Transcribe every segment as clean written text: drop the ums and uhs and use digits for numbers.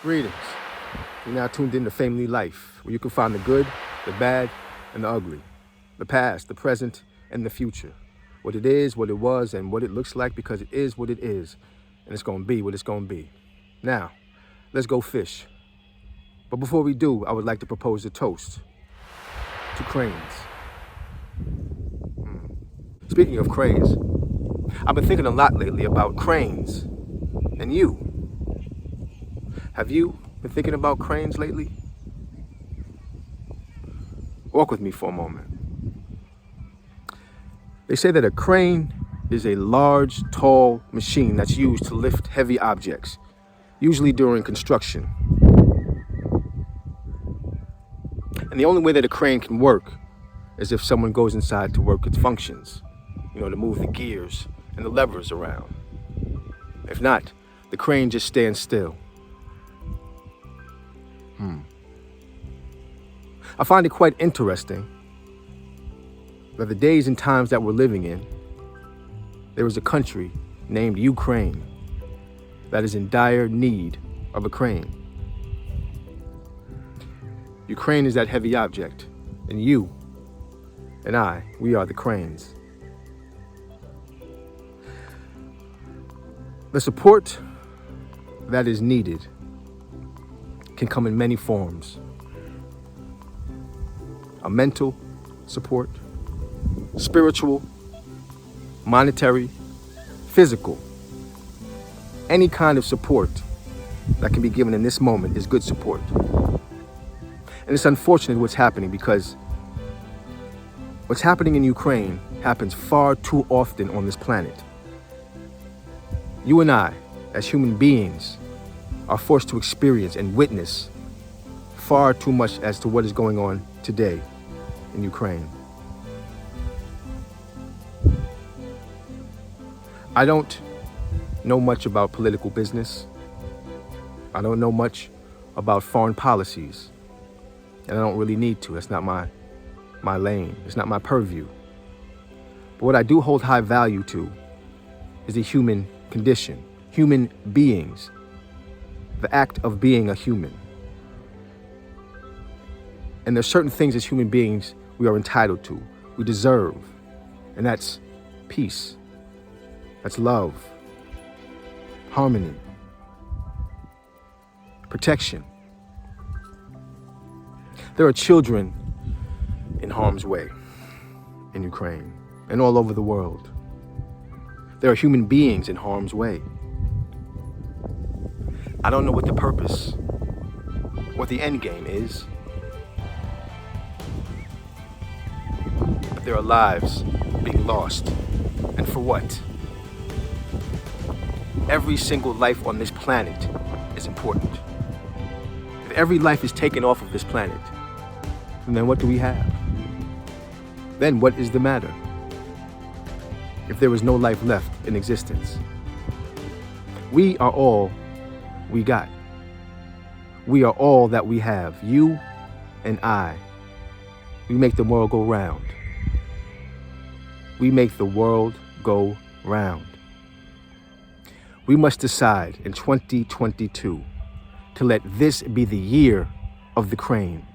Greetings. You're now tuned into Family Life, where you can find the good, the bad, and the ugly. The past, the present, and the future. What it is, what it was, and what it looks like, because it is what it is. And it's going to be what it's going to be. Now, let's go fish. But before we do, I would like to propose a toast to cranes. Speaking of cranes, I've been thinking a lot lately about cranes and you. Have you been thinking about cranes lately? Walk with me for a moment. They say that a crane is a large, tall machine that's used to lift heavy objects, usually during construction. And the only way that a crane can work is if someone goes inside to work its functions, to move the gears and the levers around. If not, the crane just stands still. I find it quite interesting that the days and times that we're living in, there is a country named Ukraine that is in dire need of a crane. Ukraine is that heavy object, and you and I, we are the cranes. The support that is needed can come in many forms. A mental support, spiritual, monetary, physical. Any kind of support that can be given in this moment is good support. And it's unfortunate what's happening, because what's happening in Ukraine happens far too often on this planet. You and I, as human beings, are forced to experience and witness far too much as to what is going on today in Ukraine. I don't know much about political business. I don't know much about foreign policies. And I don't really need to. That's not my lane. It's not my purview. But what I do hold high value to is the human condition, human beings, the act of being a human. And there's certain things as human beings we are entitled to, we deserve, and that's peace, that's love, harmony, protection. There are children in harm's way in Ukraine and all over the world. There are human beings in harm's way. I don't know what the purpose, what the end game is, but there are lives being lost. And for what? Every single life on this planet is important. If every life is taken off of this planet, then what do we have? Then what is the matter? If there is no life left in existence. We are all we got. We are all that we have. You and I. We make the world go round. We make the world go round. We must decide in 2022 to let this be the year of the crane.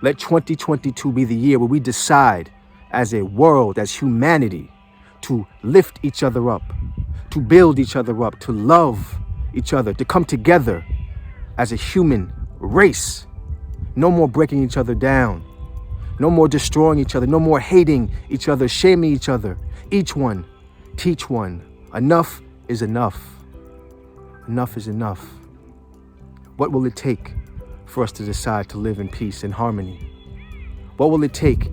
Let 2022 be the year where we decide as a world, as humanity, to lift each other up, to build each other up, to love each other, to come together as a human race. No more breaking each other down. No more destroying each other. No more hating each other, shaming each other. Each one, teach one. Enough is enough. Enough is enough. What will it take for us to decide to live in peace and harmony? What will it take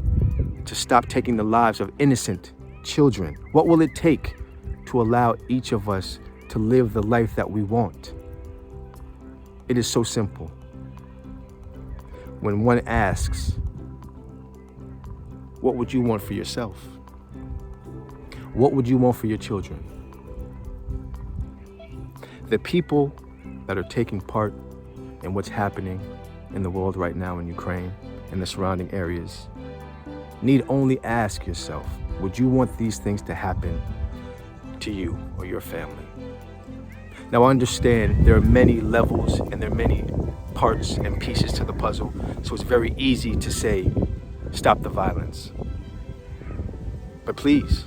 to stop taking the lives of innocent children? What will it take to allow each of us to live the life that we want? It is so simple. When one asks, what would you want for yourself? What would you want for your children? The people that are taking part in what's happening in the world right now in Ukraine and the surrounding areas need only ask yourself, would you want these things to happen to you or your family? Now, I understand there are many levels and there are many parts and pieces to the puzzle, so it's very easy to say, stop the violence. But please,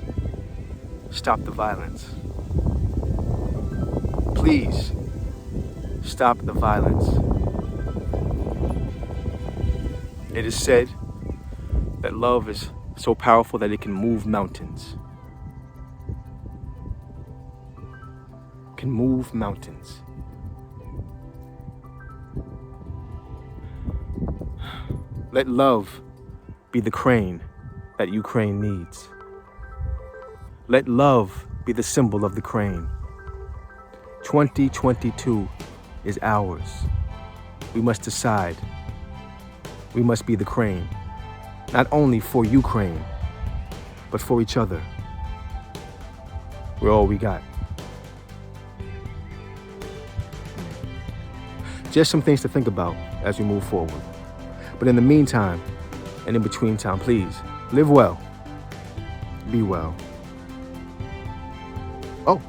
stop the violence. Please, stop the violence. It is said that love is so powerful that it can move mountains. Can move mountains. Let love be the crane that Ukraine needs. Let love be the symbol of the crane. 2022 is ours. We must decide. We must be the crane, not only for Ukraine, but for each other. We're all we got. Just some things to think about as we move forward. But in the meantime, and in between time, please, live well. Be well. Oh,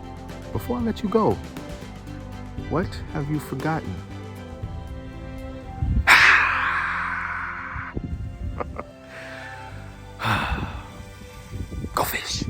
before I let you go, what have you forgotten? Go fish.